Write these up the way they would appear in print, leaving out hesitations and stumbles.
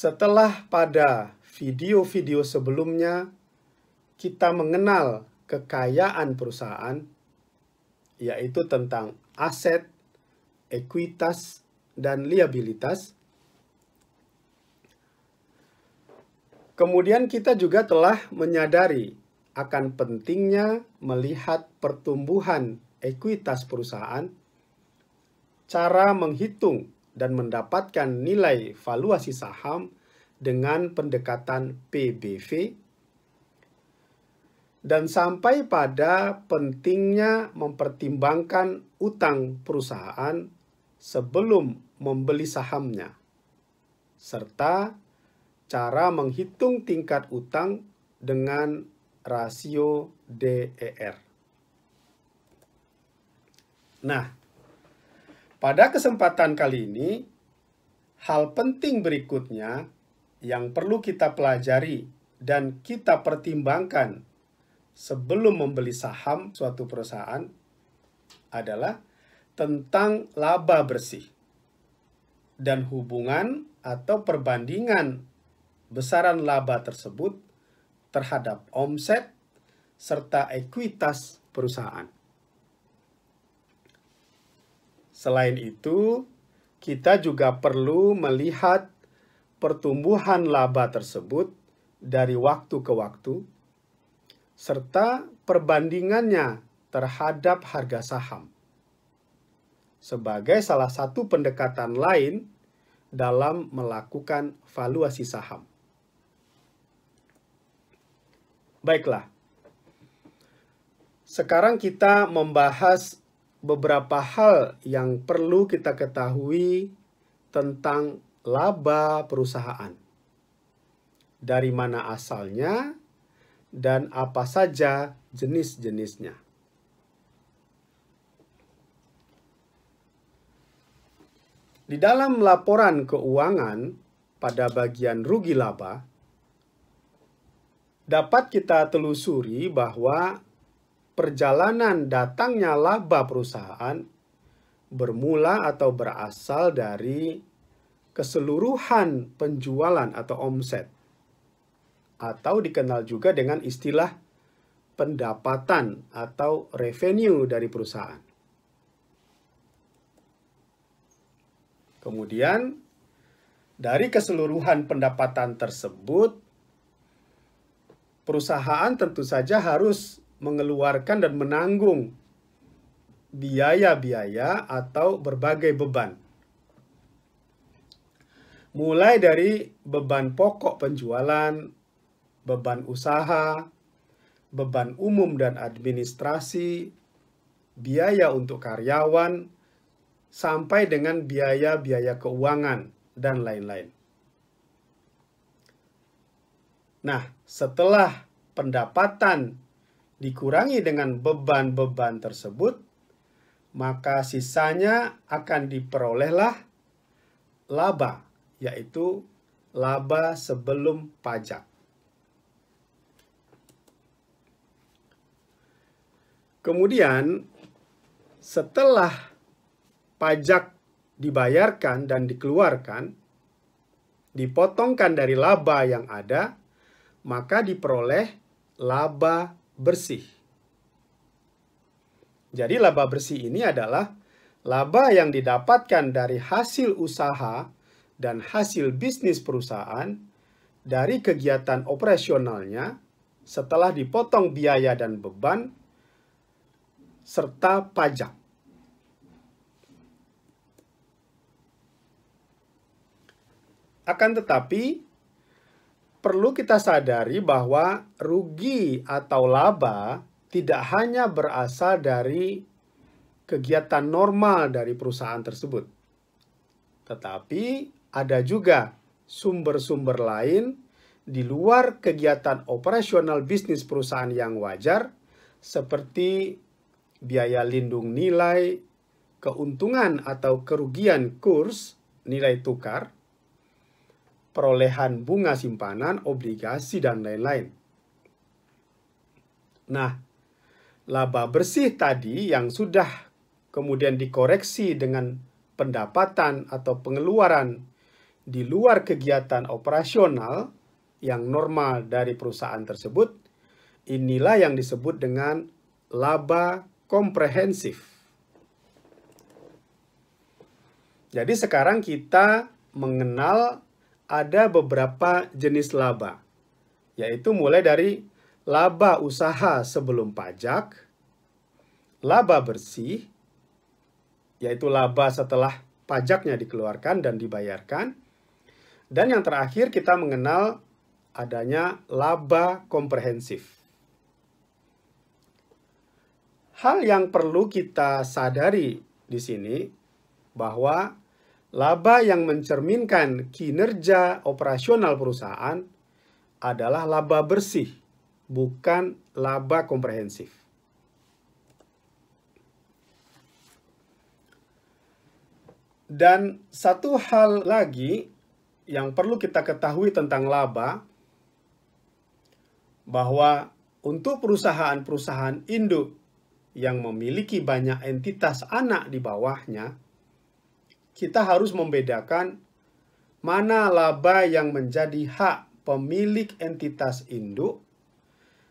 Setelah pada video-video sebelumnya kita mengenal kekayaan perusahaan, yaitu tentang aset, ekuitas, dan liabilitas. Kemudian kita juga telah menyadari akan pentingnya melihat pertumbuhan ekuitas perusahaan, cara menghitung dan mendapatkan nilai valuasi saham dengan pendekatan PBV, dan sampai pada pentingnya mempertimbangkan utang perusahaan sebelum membeli sahamnya, serta cara menghitung tingkat utang dengan rasio DER. Nah, pada kesempatan kali ini, hal penting berikutnya yang perlu kita pelajari dan kita pertimbangkan sebelum membeli saham suatu perusahaan adalah tentang laba bersih dan hubungan atau perbandingan besaran laba tersebut terhadap omset serta ekuitas perusahaan. Selain itu, kita juga perlu melihat pertumbuhan laba tersebut dari waktu ke waktu, serta perbandingannya terhadap harga saham, sebagai salah satu pendekatan lain dalam melakukan valuasi saham. Baiklah, sekarang kita membahas beberapa hal yang perlu kita ketahui tentang laba perusahaan. Dari mana asalnya dan apa saja jenis-jenisnya. Di dalam laporan keuangan pada bagian rugi laba, dapat kita telusuri bahwa perjalanan datangnya laba perusahaan bermula atau berasal dari keseluruhan penjualan atau omset, atau dikenal juga dengan istilah pendapatan atau revenue dari perusahaan. Kemudian, dari keseluruhan pendapatan tersebut, perusahaan tentu saja harus mengeluarkan dan menanggung biaya-biaya atau berbagai beban. Mulai dari beban pokok penjualan, beban usaha, beban umum dan administrasi, biaya untuk karyawan, sampai dengan biaya-biaya keuangan, dan lain-lain. Nah, setelah pendapatan dikurangi dengan beban-beban tersebut, maka sisanya akan diperolehlah laba, yaitu laba sebelum pajak. Kemudian, setelah pajak dibayarkan dan dikeluarkan, dipotongkan dari laba yang ada, maka diperoleh laba bersih. Jadi laba bersih ini adalah laba yang didapatkan dari hasil usaha dan hasil bisnis perusahaan dari kegiatan operasionalnya setelah dipotong biaya dan beban serta pajak. Akan tetapi, perlu kita sadari bahwa rugi atau laba tidak hanya berasal dari kegiatan normal dari perusahaan tersebut, tetapi ada juga sumber-sumber lain di luar kegiatan operasional bisnis perusahaan yang wajar, seperti biaya lindung nilai, keuntungan atau kerugian kurs, nilai tukar, perolehan bunga simpanan, obligasi, dan lain-lain. Nah, laba bersih tadi yang sudah kemudian dikoreksi dengan pendapatan atau pengeluaran di luar kegiatan operasional yang normal dari perusahaan tersebut, inilah yang disebut dengan laba komprehensif. Jadi sekarang kita mengenal ada beberapa jenis laba, yaitu mulai dari laba usaha sebelum pajak, laba bersih, yaitu laba setelah pajaknya dikeluarkan dan dibayarkan, dan yang terakhir kita mengenal adanya laba komprehensif. Hal yang perlu kita sadari di sini bahwa laba yang mencerminkan kinerja operasional perusahaan adalah laba bersih, bukan laba komprehensif. Dan satu hal lagi yang perlu kita ketahui tentang laba, bahwa untuk perusahaan-perusahaan induk yang memiliki banyak entitas anak di bawahnya, kita harus membedakan mana laba yang menjadi hak pemilik entitas induk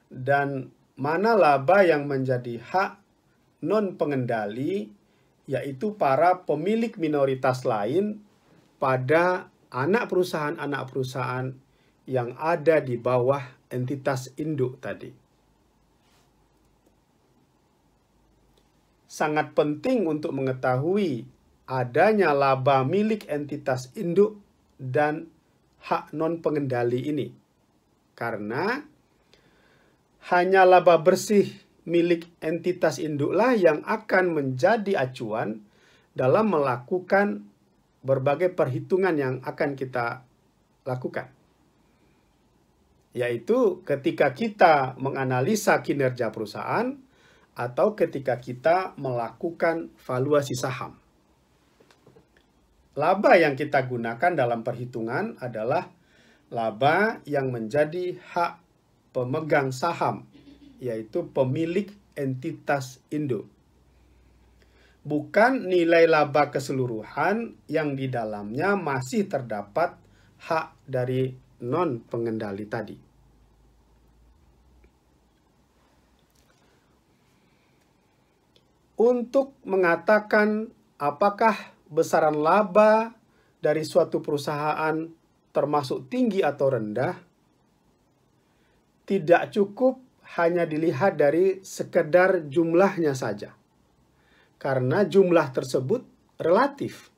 dan mana laba yang menjadi hak non-pengendali, yaitu para pemilik minoritas lain pada anak perusahaan yang ada di bawah entitas induk tadi. Sangat penting untuk mengetahui adanya laba milik entitas induk dan hak non-pengendali ini. Karena hanya laba bersih milik entitas induklah yang akan menjadi acuan dalam melakukan berbagai perhitungan yang akan kita lakukan. Yaitu ketika kita menganalisa kinerja perusahaan atau ketika kita melakukan valuasi saham. Laba yang kita gunakan dalam perhitungan adalah laba yang menjadi hak pemegang saham, yaitu pemilik entitas induk. Bukan nilai laba keseluruhan yang di dalamnya masih terdapat hak dari non-pengendali tadi. Untuk mengatakan apakah besaran laba dari suatu perusahaan termasuk tinggi atau rendah, tidak cukup hanya dilihat dari sekedar jumlahnya saja. Karena jumlah tersebut relatif.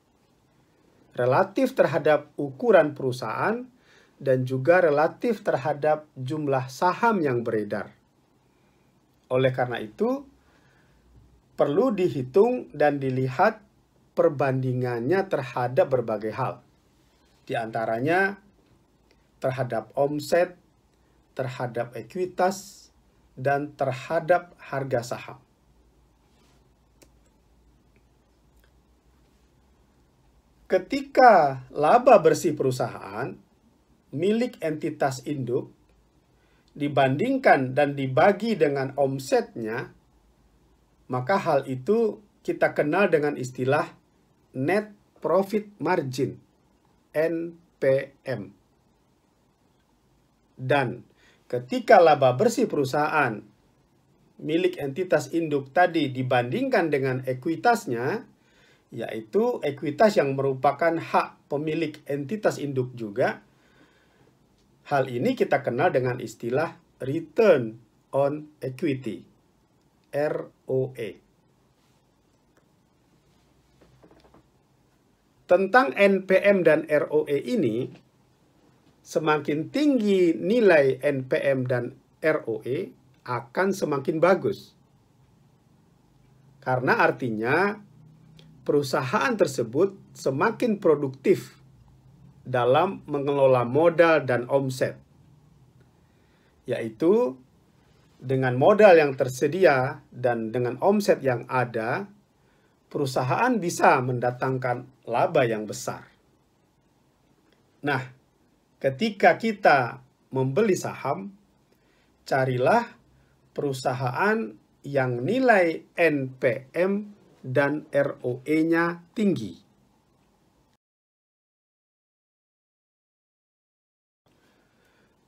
Relatif terhadap ukuran perusahaan dan juga relatif terhadap jumlah saham yang beredar. Oleh karena itu, perlu dihitung dan dilihat perbandingannya terhadap berbagai hal. Di antaranya terhadap omset, terhadap ekuitas, dan terhadap harga saham. Ketika laba bersih perusahaan milik entitas induk dibandingkan dan dibagi dengan omsetnya, maka hal itu kita kenal dengan istilah net profit margin, NPM. Dan ketika laba bersih perusahaan milik entitas induk tadi dibandingkan dengan ekuitasnya, yaitu ekuitas yang merupakan hak pemilik entitas induk juga, hal ini kita kenal dengan istilah return on equity, ROE. Tentang NPM dan ROE ini, semakin tinggi nilai NPM dan ROE akan semakin bagus. Karena artinya perusahaan tersebut semakin produktif dalam mengelola modal dan omset. Yaitu dengan modal yang tersedia dan dengan omset yang ada, perusahaan bisa mendatangkan laba yang besar. Nah, ketika kita membeli saham, carilah perusahaan yang nilai NPM dan ROE-nya tinggi.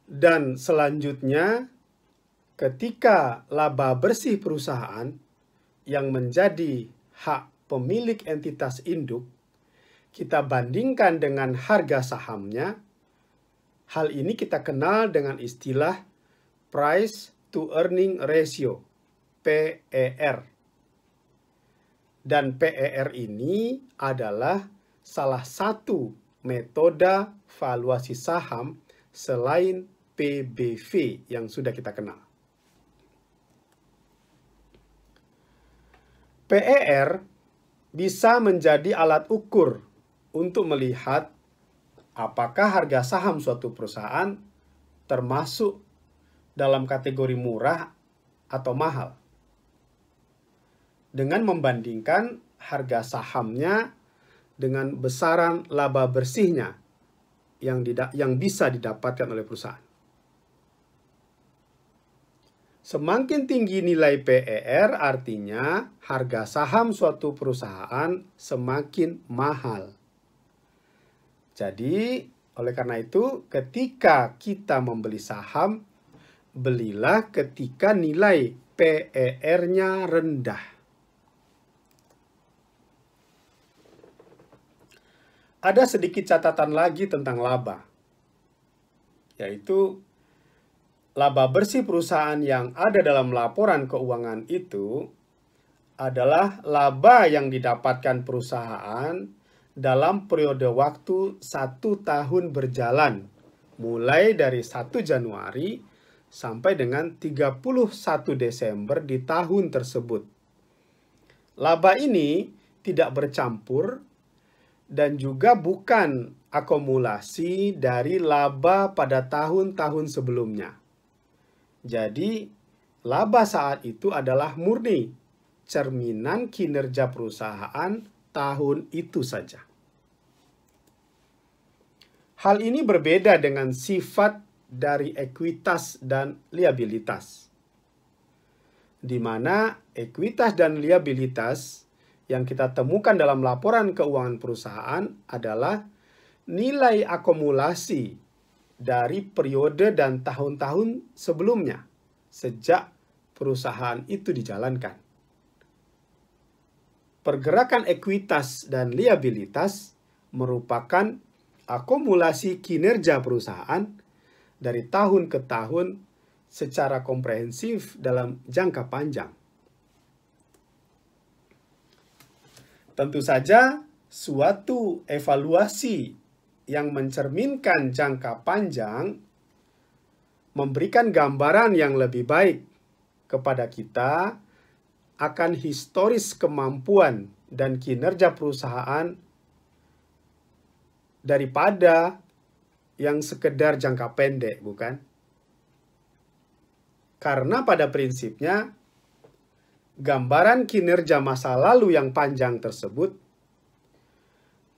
Dan selanjutnya, ketika laba bersih perusahaan yang menjadi hak pemilik entitas induk, kita bandingkan dengan harga sahamnya. Hal ini kita kenal dengan istilah Price to Earning Ratio, PER. Dan PER ini adalah salah satu metode valuasi saham selain PBV yang sudah kita kenal. PER bisa menjadi alat ukur untuk melihat apakah harga saham suatu perusahaan termasuk dalam kategori murah atau mahal, dengan membandingkan harga sahamnya dengan besaran laba bersihnya yang bisa didapatkan oleh perusahaan. Semakin tinggi nilai PER, artinya harga saham suatu perusahaan semakin mahal. Jadi, oleh karena itu, ketika kita membeli saham, belilah ketika nilai PER-nya rendah. Ada sedikit catatan lagi tentang laba, yaitu laba bersih perusahaan yang ada dalam laporan keuangan itu adalah laba yang didapatkan perusahaan dalam periode waktu 1 tahun berjalan, mulai dari 1 Januari sampai dengan 31 Desember di tahun tersebut. Laba ini tidak bercampur dan juga bukan akumulasi dari laba pada tahun-tahun sebelumnya. Jadi, laba saat itu adalah murni cerminan kinerja perusahaan tahun itu saja. Hal ini berbeda dengan sifat dari ekuitas dan liabilitas, di mana ekuitas dan liabilitas yang kita temukan dalam laporan keuangan perusahaan adalah nilai akumulasi dari periode dan tahun-tahun sebelumnya sejak perusahaan itu dijalankan. Pergerakan ekuitas dan liabilitas merupakan akumulasi kinerja perusahaan dari tahun ke tahun secara komprehensif dalam jangka panjang. Tentu saja, suatu evaluasi yang mencerminkan jangka panjang memberikan gambaran yang lebih baik kepada kita akan historis kemampuan dan kinerja perusahaan daripada yang sekedar jangka pendek, bukan? Karena pada prinsipnya, gambaran kinerja masa lalu yang panjang tersebut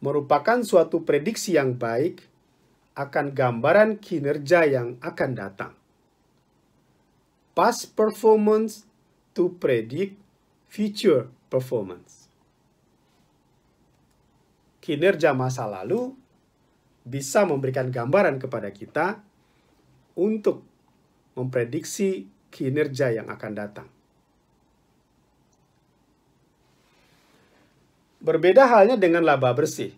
merupakan suatu prediksi yang baik akan gambaran kinerja yang akan datang. Past performance to predict future performance. Kinerja masa lalu bisa memberikan gambaran kepada kita untuk memprediksi kinerja yang akan datang. Berbeda halnya dengan laba bersih.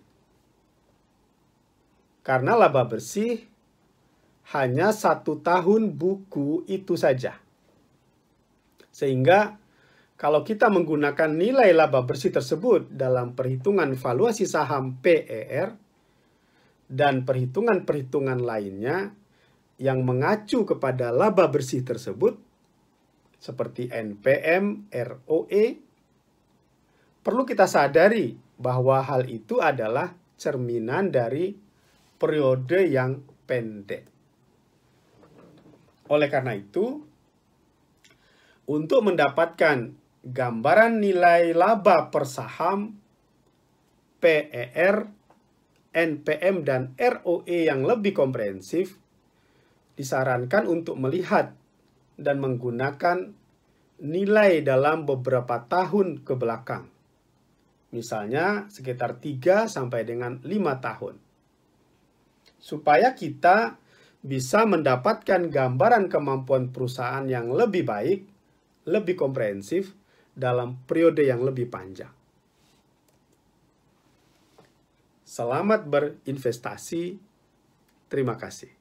Karena laba bersih hanya 1 tahun buku itu saja. Sehingga kalau kita menggunakan nilai laba bersih tersebut dalam perhitungan valuasi saham PER dan perhitungan-perhitungan lainnya yang mengacu kepada laba bersih tersebut, seperti NPM, ROE, perlu kita sadari bahwa hal itu adalah cerminan dari periode yang pendek. Oleh karena itu, untuk mendapatkan gambaran nilai laba per saham, PER, NPM, dan ROE yang lebih komprehensif, disarankan untuk melihat dan menggunakan nilai dalam beberapa tahun ke belakang. Misalnya sekitar 3 sampai dengan 5 tahun. Supaya kita bisa mendapatkan gambaran kemampuan perusahaan yang lebih baik, lebih komprehensif dalam periode yang lebih panjang. Selamat berinvestasi. Terima kasih.